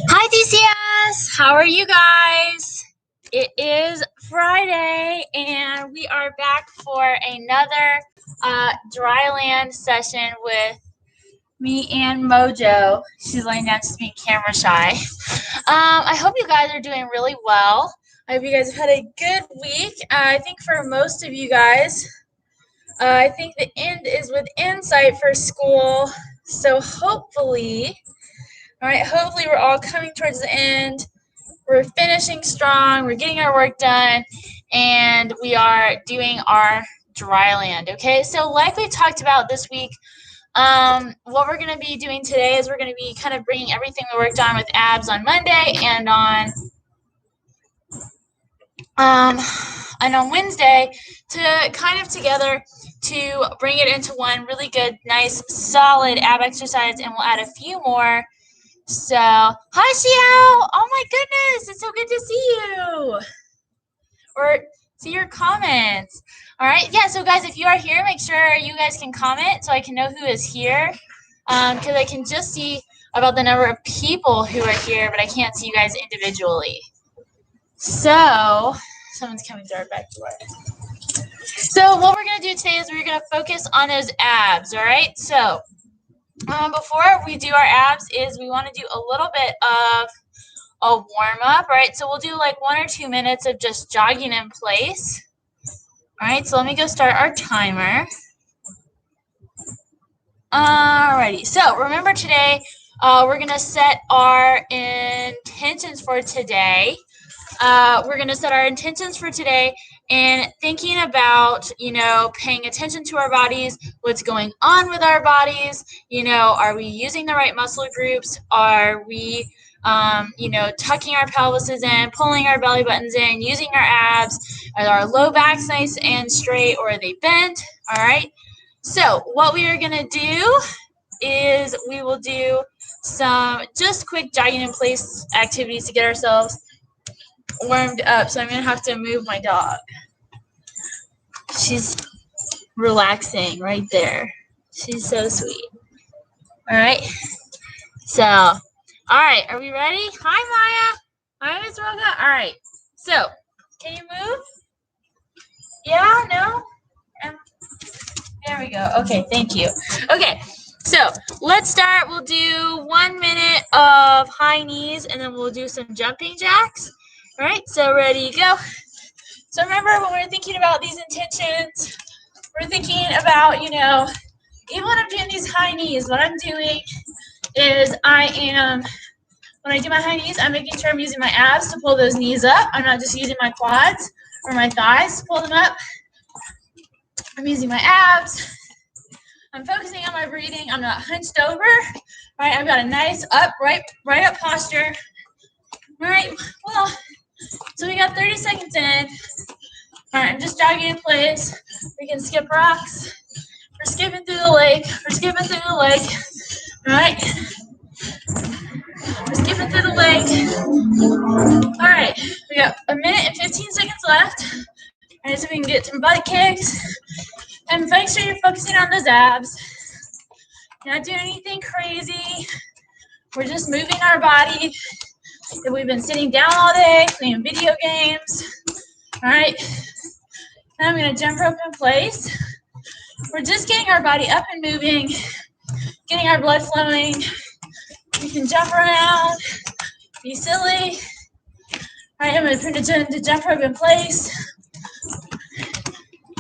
Hi, DCS. How are you guys? It is Friday, and we are back for another Dryland session with me and Mojo. She's laying down to be camera shy. I hope you guys are doing really well. I hope you guys have had a good week. I think for most of you guys, I think the end is within sight for school. So hopefully we're all coming towards the end. We're finishing strong. We're getting our work done, and we are doing our Dryland. Okay, so like we talked about this week, what we're going to be doing today is we're going to be kind of bringing everything we worked on with abs on Monday and on Wednesday to kind of together to bring it into one really good, nice, solid ab exercise, and we'll add a few more. So, hi, Xiao. Oh, my goodness. It's so good to see you. Or see your comments. All right. Yeah, so, guys, if you are here, make sure you guys can comment so I can know who is here. Because I can just see about the number of people who are here, but I can't see you guys individually. So, someone's coming through our back door. So, what we're going to do today is we're going to focus on those abs. All right. So, before we do our abs is we want to do a little bit of a warm-up, right? So we'll do like 1 or 2 minutes of just jogging in place. All right, so let me go start our timer. Alrighty, so remember today we're going to set our intentions for today. We're going to set our intentions for today and thinking about, paying attention to our bodies, what's going on with our bodies, are we using the right muscle groups? Are we, tucking our pelvises in, pulling our belly buttons in, using our abs? Are our low backs nice and straight, or are they bent? All right. So what we are going to do is we will do some just quick jogging in place activities to get ourselves warmed up. So I'm going to have to move my dog. She's relaxing right there. She's so sweet. All right. So, all right. Are we ready? Hi, Maya. Hi, Miss Roga. All right. So, can you move? Yeah? No? There we go. Okay. Thank you. Okay. So, let's start. We'll do 1 minute of high knees, and then we'll do some jumping jacks. All right. So, ready, go. So remember when we're thinking about these intentions, we're thinking about, even when I'm doing these high knees, what I'm doing is when I do my high knees, I'm making sure I'm using my abs to pull those knees up. I'm not just using my quads or my thighs to pull them up. I'm using my abs. I'm focusing on my breathing. I'm not hunched over. All right, I've got a nice right up posture. All right, well, so we got 30 seconds in. All right, I'm just jogging in place. We can skip rocks. We're skipping through the lake. We're skipping through the lake. All right. We're skipping through the lake. All right. We got 1 minute and 15 seconds left. All right, so we can get some butt kicks. And make sure you're focusing on those abs. You're not doing anything crazy. We're just moving our body. If we've been sitting down all day, playing video games. All right. Now I'm going to jump rope in place. We're just getting our body up and moving, getting our blood flowing. You can jump around, be silly. All right, I'm going to put the jump rope in place.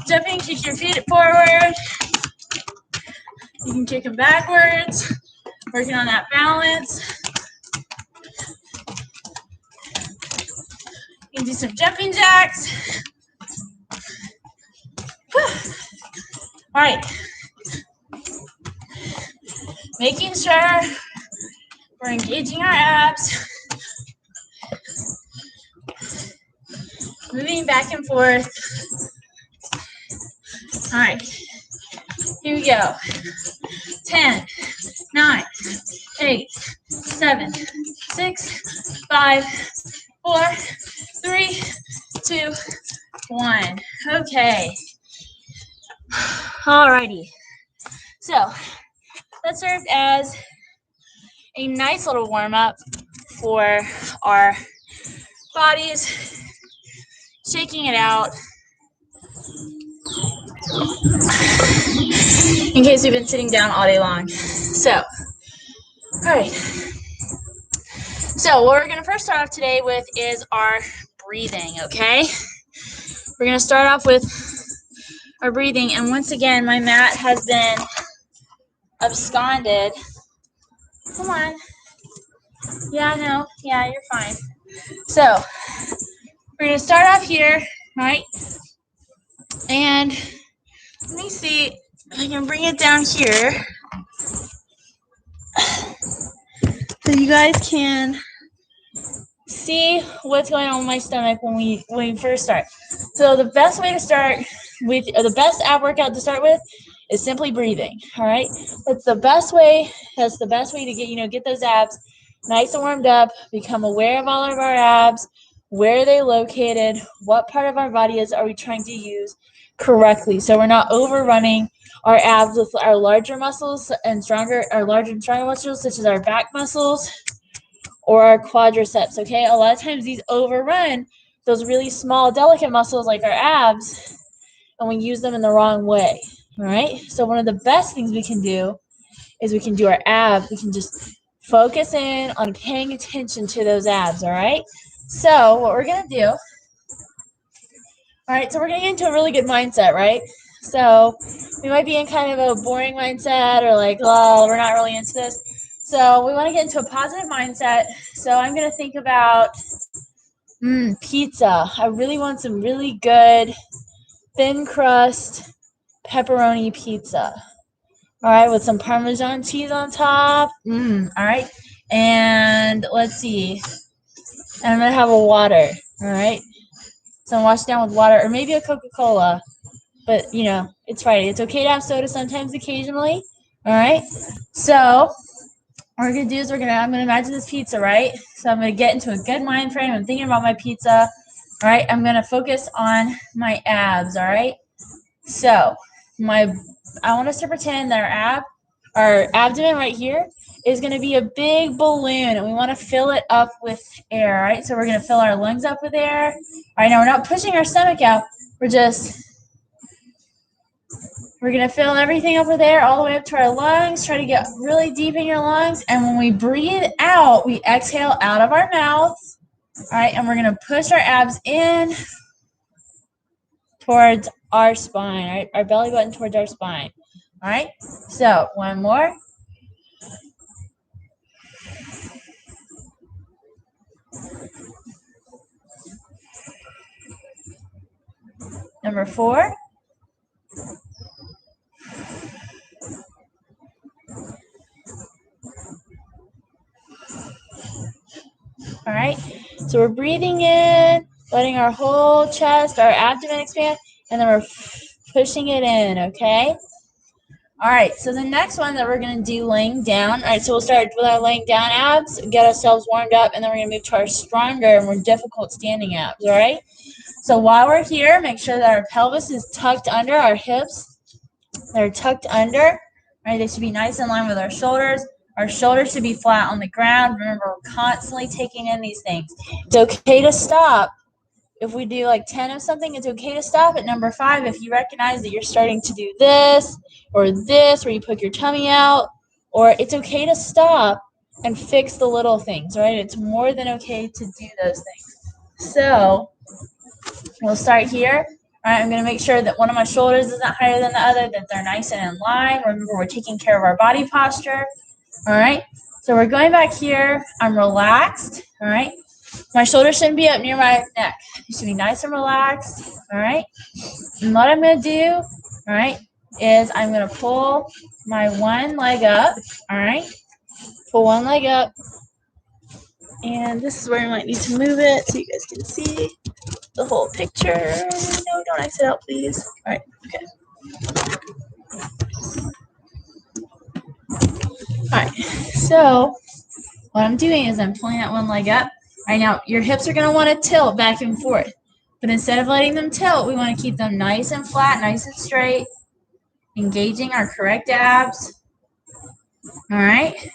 Jumping, kick your feet forward. You can kick them backwards, working on that balance. You can do some jumping jacks. Whew. All right. Making sure we're engaging our abs. Moving back and forth. All right. Here we go. 10, 9, 8, 7, 6, 5, 4, 3, 2, 1. Okay. Alrighty. So let's start served as a nice little warm-up for our bodies, shaking it out in case we've been sitting down all day long. So, all right. So what we're going to first start off today with is our breathing, okay? We're going to start off with our breathing, and once again, my mat has been absconded. Come on. Yeah, no. Yeah, you're fine. So, we're going to start off here, right? And let me see if I can bring it down here so you guys can see what's going on with my stomach when we first start. So the best way to start with, or the best ab workout to start with, is simply breathing. All right, that's the best way. That's the best way to get those abs nice and warmed up. Become aware of all of our abs. Where are they located? What part of our body are we trying to use correctly? So we're not overrunning our abs with our larger muscles and larger and stronger muscles, such as our back muscles or our quadriceps, okay? A lot of times these overrun those really small, delicate muscles like our abs, and we use them in the wrong way, all right? So one of the best things we can do is we can do our abs. We can just focus in on paying attention to those abs, all right? So what we're going to do, all right, so we're going to get into a really good mindset, right? So we might be in kind of a boring mindset or like, oh, we're not really into this. So we want to get into a positive mindset. So I'm going to think about pizza. I really want some really good thin crust pepperoni pizza. All right, with some Parmesan cheese on top. All right. And let's see. And I'm going to have a water. All right. So I'm washed down with water or maybe a Coca-Cola. But, it's Friday. It's okay to have soda sometimes, occasionally. All right. So what we're going to do is I'm going to imagine this pizza, right? So I'm going to get into a good mind frame. I'm thinking about my pizza. All right. I'm going to focus on my abs. All right. So I want us to pretend that our abdomen right here is going to be a big balloon, and we want to fill it up with air, all right? So we're going to fill our lungs up with air. All right, now we're not pushing our stomach out. We're going to fill everything up with air all the way up to our lungs. Try to get really deep in your lungs, and when we breathe out, we exhale out of our mouth, all right? And we're going to push our abs in towards our spine, all right? Our belly button towards our spine. All right, so one more. Number 4. All right, so we're breathing in, letting our whole chest, our abdomen expand, and then we're pushing it in, okay? All right, so the next one that we're going to do laying down. All right, so we'll start with our laying down abs, get ourselves warmed up, and then we're going to move to our stronger and more difficult standing abs, all right? So while we're here, make sure that our pelvis is tucked under, our hips, they're tucked under, all right? They should be nice in line with our shoulders. Our shoulders should be flat on the ground. Remember, we're constantly taking in these things. It's okay to stop. If we do like 10 of something, it's okay to stop at number 5 if you recognize that you're starting to do this or this, where you poke your tummy out, or it's okay to stop and fix the little things, right? It's more than okay to do those things. So we'll start here. All right, I'm going to make sure that one of my shoulders isn't higher than the other, that they're nice and in line. Remember, we're taking care of our body posture. All right, so we're going back here. I'm relaxed. All right. My shoulders shouldn't be up near my neck. It should be nice and relaxed, all right? And what I'm going to do, all right, is I'm going to pull my one leg up, all right? Pull one leg up. And this is where I might need to move it so you guys can see the whole picture. No, don't exit out, please. All right, okay. All right, so what I'm doing is I'm pulling that one leg up. All right, now your hips are going to want to tilt back and forth. But instead of letting them tilt, we want to keep them nice and flat, nice and straight, engaging our correct abs. All right.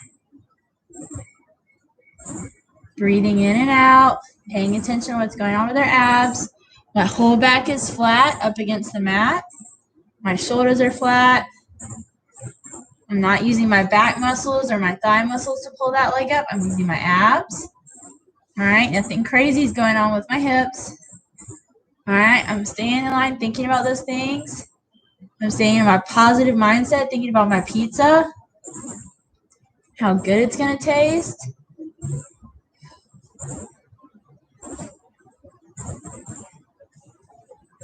Breathing in and out, paying attention to what's going on with our abs. My whole back is flat up against the mat. My shoulders are flat. I'm not using my back muscles or my thigh muscles to pull that leg up. I'm using my abs. All right, nothing crazy is going on with my hips. All right, I'm staying in line, thinking about those things. I'm staying in my positive mindset, thinking about my pizza, how good it's going to taste.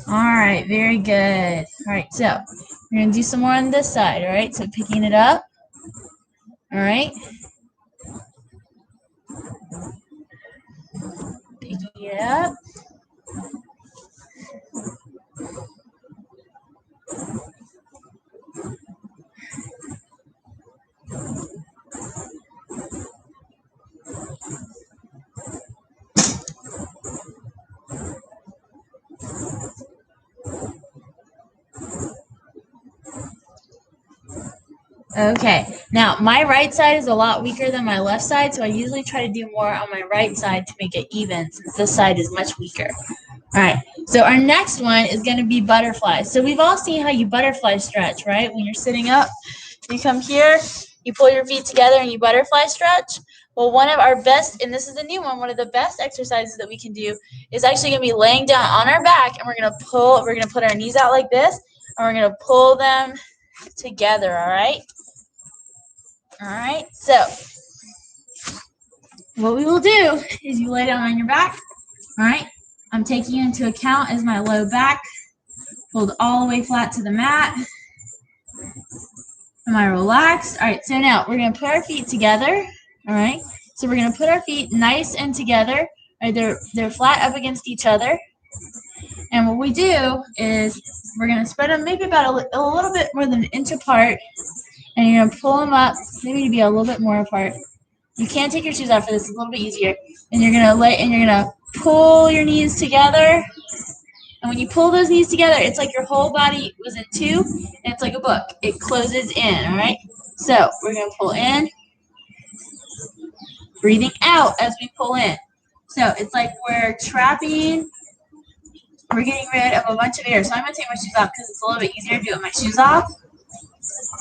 All right, very good. All right, so we're going to do some more on this side, all right? So picking it up, all right? Picking it up. Okay, now my right side is a lot weaker than my left side, so I usually try to do more on my right side to make it even, since this side is much weaker. All right, so our next one is going to be butterfly. So we've all seen how you butterfly stretch, right? When you're sitting up, you come here, you pull your feet together and you butterfly stretch. Well, one of our best, and this is a new one of the best exercises that we can do is actually going to be laying down on our back, and we're going to put our knees out like this, and we're going to pull them together, all right? All right, so what we will do is you lay down on your back, all right? I'm taking into account as my low back, hold all the way flat to the mat. Am I relaxed? All right, so now we're going to put our feet together, all right? So we're going to put our feet nice and together. Right, they're flat up against each other. And what we do is we're going to spread them maybe about a little bit more than an inch apart, and you're going to pull them up maybe to be a little bit more apart. You can take your shoes off for this, it's a little bit easier. And you're gonna pull your knees together. And when you pull those knees together, it's like your whole body was in two, and it's like a book. It closes in, all right? So we're gonna pull in, breathing out as we pull in. So it's like we're getting rid of a bunch of air. So I'm gonna take my shoes off because it's a little bit easier to do it with my shoes off.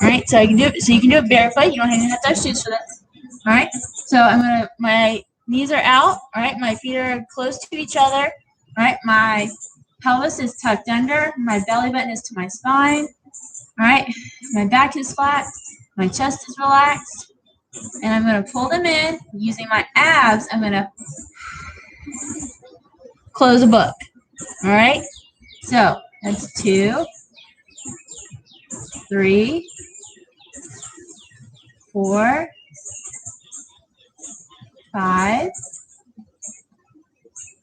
All right, so you can do it barefoot. You don't even have to have shoes for this. All right, so my knees are out. All right, my feet are close to each other. All right, my pelvis is tucked under. My belly button is to my spine. All right, my back is flat. My chest is relaxed. And I'm going to pull them in using my abs. I'm going to close a book. All right, so that's 2, 3, 4, 5,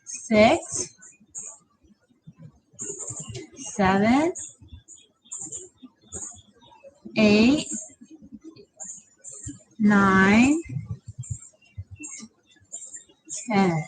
6, 7, 8, 9, 10.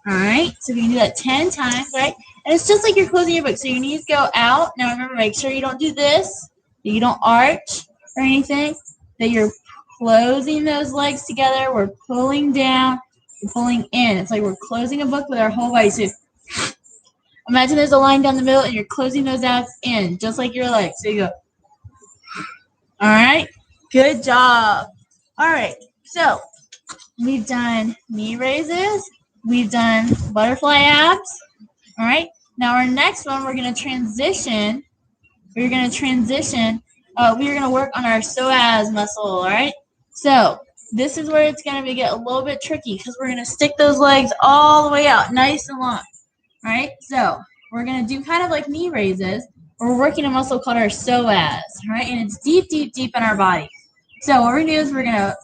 All right, so we can do that 10 times, right? And it's just like you're closing your book. So your knees go out. Now remember, make sure you don't do this, that you don't arch or anything, that you're closing those legs together. We're pulling down, we're pulling in. It's like we're closing a book with our whole body. So imagine there's a line down the middle and you're closing those out in, just like your legs. So you go. All right, good job. All right, so we've done knee raises. We've done butterfly abs. All right, now our next one, we're going to transition. We're going to work on our psoas muscle, all right? So this is where it's going to get a little bit tricky because we're going to stick those legs all the way out, nice and long, all right? So we're going to do kind of like knee raises. We're working a muscle called our psoas, all right? And it's deep, deep, deep in our body. So what we're going to do is we're going to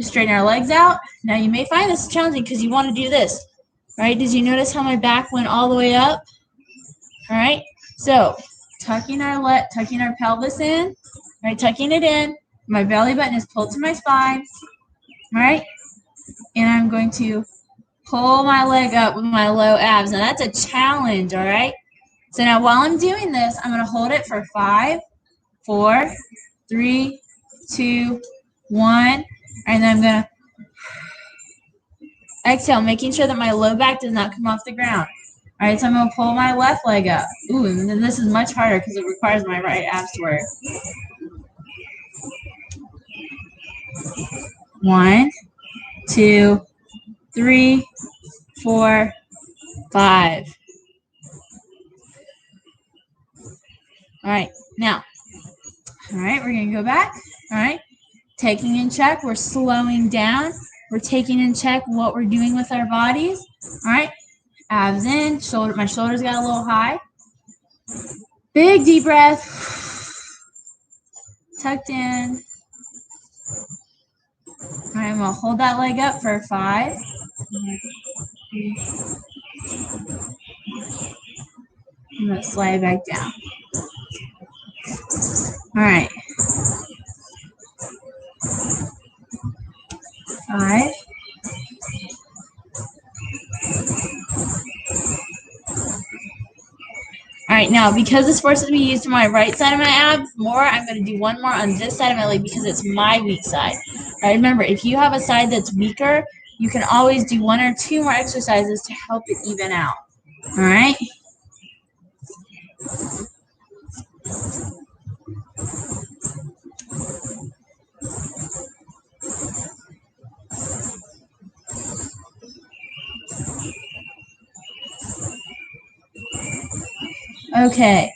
straighten our legs out. Now you may find this challenging because you want to do this, right? Did you notice how my back went all the way up? All right, so tucking our pelvis in, right? Tucking it in. My belly button is pulled to my spine, all right? And I'm going to pull my leg up with my low abs. Now that's a challenge, all right? So now while I'm doing this, I'm going to hold it for 5, 4, 3, 2, 1. And then I'm going to exhale, making sure that my low back does not come off the ground. All right, so I'm going to pull my left leg up. Ooh, and then this is much harder because it requires my right abs to work. 1, 2, 3, 4, 5. All right, now, all right, we're going to go back. All right, taking in check, we're slowing down. We're taking in check what we're doing with our bodies. All right, abs in, my shoulders got a little high. Big deep breath. Tucked in. All right, I'm going to hold that leg up for 5. I'm going to slide back down. All right. 5. All right, now because this forces me to use my right side of my abs more, I'm going to do one more on this side of my leg because it's my weak side. All right, remember, if you have a side that's weaker, you can always do 1 or 2 more exercises to help it even out. All right. Okay.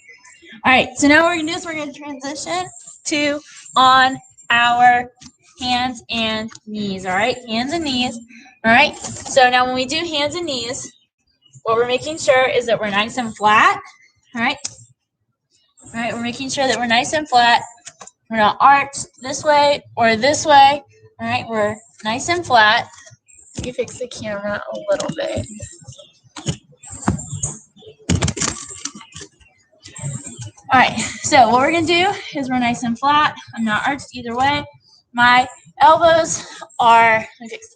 All right, so now what we're going to do is we're going to transition to on our hands and knees, all right? Hands and knees, all right? So now when we do hands and knees, what we're making sure is that we're nice and flat, all right? All right, we're making sure that we're nice and flat. We're not arched this way or this way, all right? We're nice and flat. Let me fix the camera a little bit. All right, so what we're going to do is we're nice and flat. I'm not arched either way. My elbows are, let me fix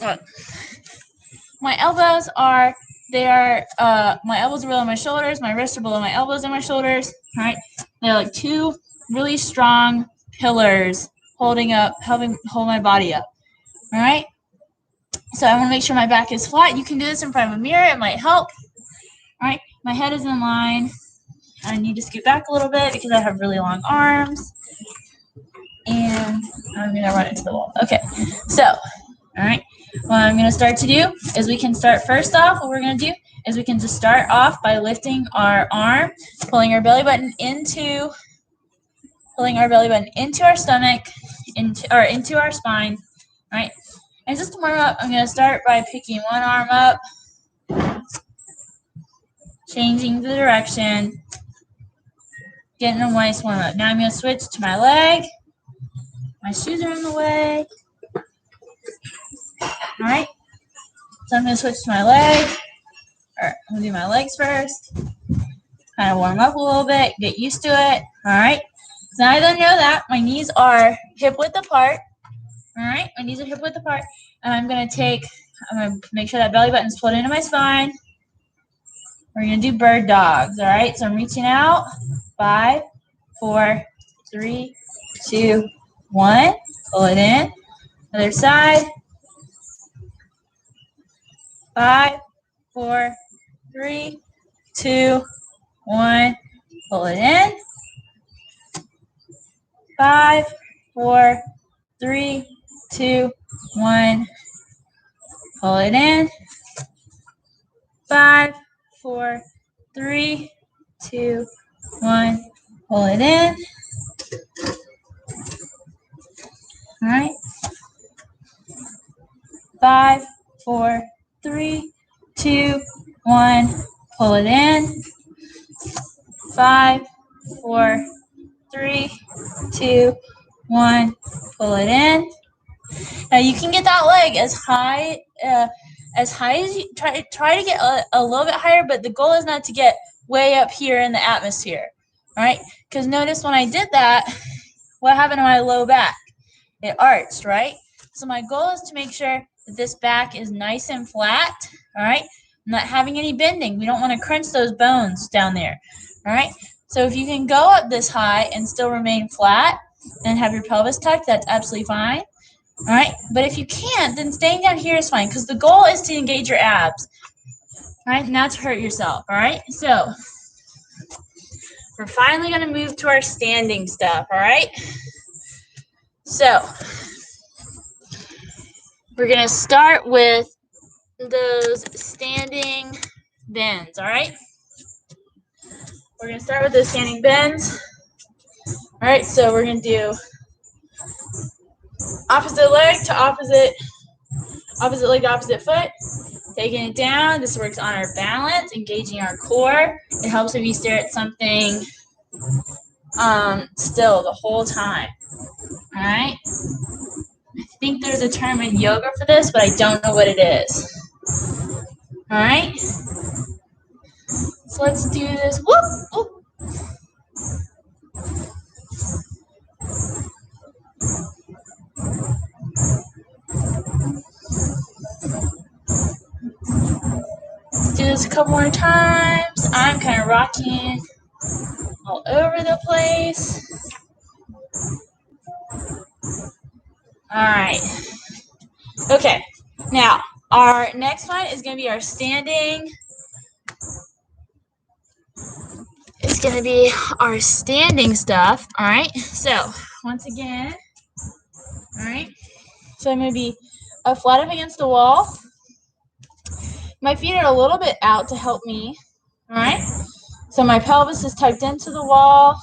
it. My elbows are, my elbows are below my shoulders. My wrists are below my elbows and my shoulders. All right, they're like 2 really strong pillars helping hold my body up. All right, so I want to make sure my back is flat. You can do this in front of a mirror. It might help. All right, my head is in line. I need to scoot back a little bit because I have really long arms. And I'm going to run into the wall. Okay, so, all right, what I'm going to start to do is we can start first off, what we're going to do is we can just start off by lifting our arm, pulling our belly button into our stomach, into our spine, all right? And just to warm up, I'm going to start by picking one arm up, changing the direction, getting a nice warm up. Now I'm going to switch to my leg. My shoes are in the way. All right. So I'm going to switch to my leg. I'm going to do my legs first. Kind of warm up a little bit. Get used to it. All right. So now that I know that, my knees are hip width apart. All right. My knees are hip width apart. And I'm going to make sure that belly button's pulled into my spine. We're going to do bird dogs. All right. So I'm reaching out. 5, 4, 3, 2, 1. Pull it in. Other side. 5, 4, 3, 2, 1. Pull it in. 5, 4, 3, 2, 1. Pull it in. 5, 4, 3, 2, 1. Pull it in. All right. 5, 4, 3, 2, 1. Pull it in. 5, 4, 3, 2, 1. Pull it in. Now you can get that leg as high as you try to get a little bit higher, but the goal is not to get way up here in the atmosphere. All right? Because notice when I did that, what happened to my low back? It arched, right? So my goal is to make sure that this back is nice and flat. All right? Not having any bending. We don't want to crunch those bones down there. All right? So if you can go up this high and still remain flat and have your pelvis tucked, that's absolutely fine. All right, but if you can't, then staying down here is fine because the goal is to engage your abs, all right, not to hurt yourself. All right, so we're finally going to move to our standing stuff. All right, so we're going to start with those standing bends. All right, we're going to start with those standing bends. All right, so we're going to do opposite leg to opposite leg to opposite foot, taking it down. This works on our balance, engaging our core. It helps if you stare at something still the whole time. All right. I think there's a term in yoga for this, but I don't know what it is. All right. So let's do this. Whoop, whoop. Let's do this a couple more times. I'm kind of rocking all over the place. All right. Okay. Now, our next one is going to be our standing. It's going to be our standing stuff. All right. So, once again, all right. So, I'm going to be flat up against the wall. My feet are a little bit out to help me. All right. So, my pelvis is tucked into the wall,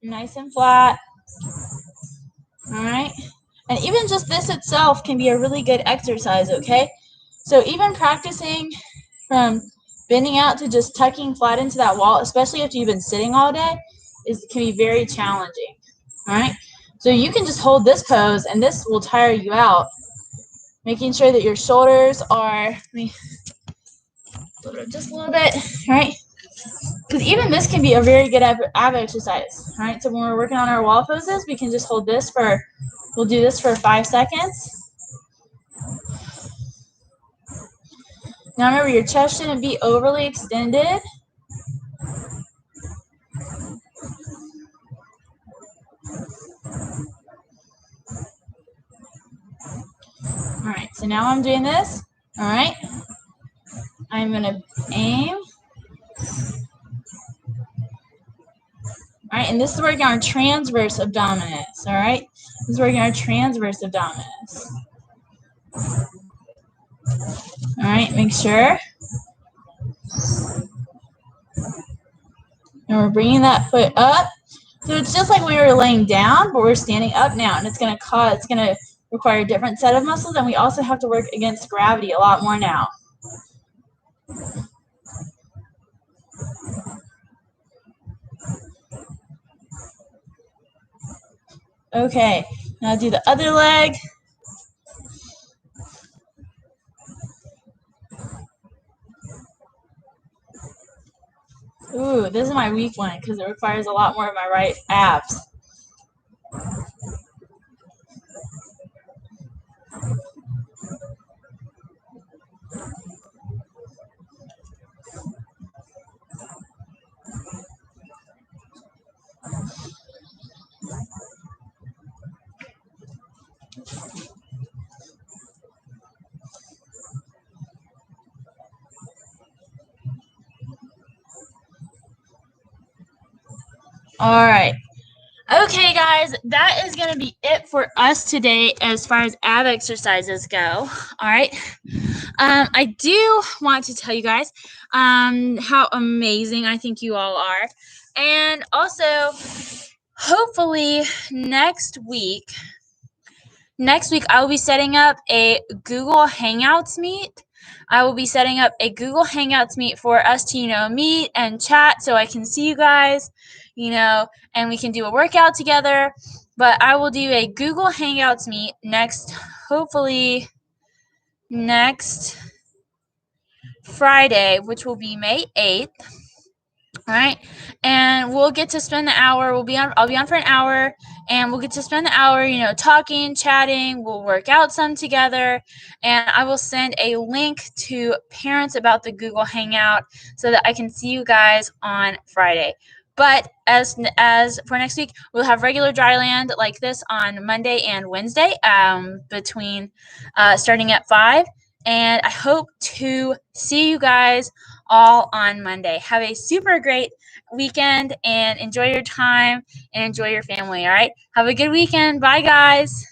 nice and flat. All right. And even just this itself can be a really good exercise, okay? So even practicing from bending out to just tucking flat into that wall, especially after you've been sitting all day, can be very challenging, all right? So you can just hold this pose, and this will tire you out, making sure that your shoulders are, just a little bit, all right? Because even this can be a very good ab exercise, all right? So when we're working on our wall poses, we can just hold this for, we'll do this for 5 seconds. Now remember, your chest shouldn't be overly extended. All right, so now I'm doing this. All right, I'm going to aim. All right, and this is working our transverse abdominis. All right, this is working our transverse abdominis. All right, make sure. And we're bringing that foot up. So it's just like we were laying down, but we're standing up now, and it's going to require a different set of muscles, and we also have to work against gravity a lot more now. Okay, now do the other leg. Ooh, this is my weak one because it requires a lot more of my right abs. All right. Okay, guys, that is going to be it for us today as far as ab exercises go. All right. I do want to tell you guys how amazing I think you all are. And also, hopefully next week I will be setting up a Google Hangouts meet. I will be setting up a Google Hangouts meet for us to, meet and chat so I can see you guys, and we can do a workout together. But I will do a Google Hangouts meet hopefully next Friday, which will be May 8th. All right, and we'll get to spend the hour. I'll be on for an hour, and we'll get to spend the hour, talking, chatting. We'll work out some together, and I will send a link to parents about the Google Hangout so that I can see you guys on Friday. But as for next week, we'll have regular Dryland like this on Monday and Wednesday, between starting at 5. And I hope to see you guys all on Monday. Have a super great weekend and enjoy your time and enjoy your family. All right. Have a good weekend. Bye, guys.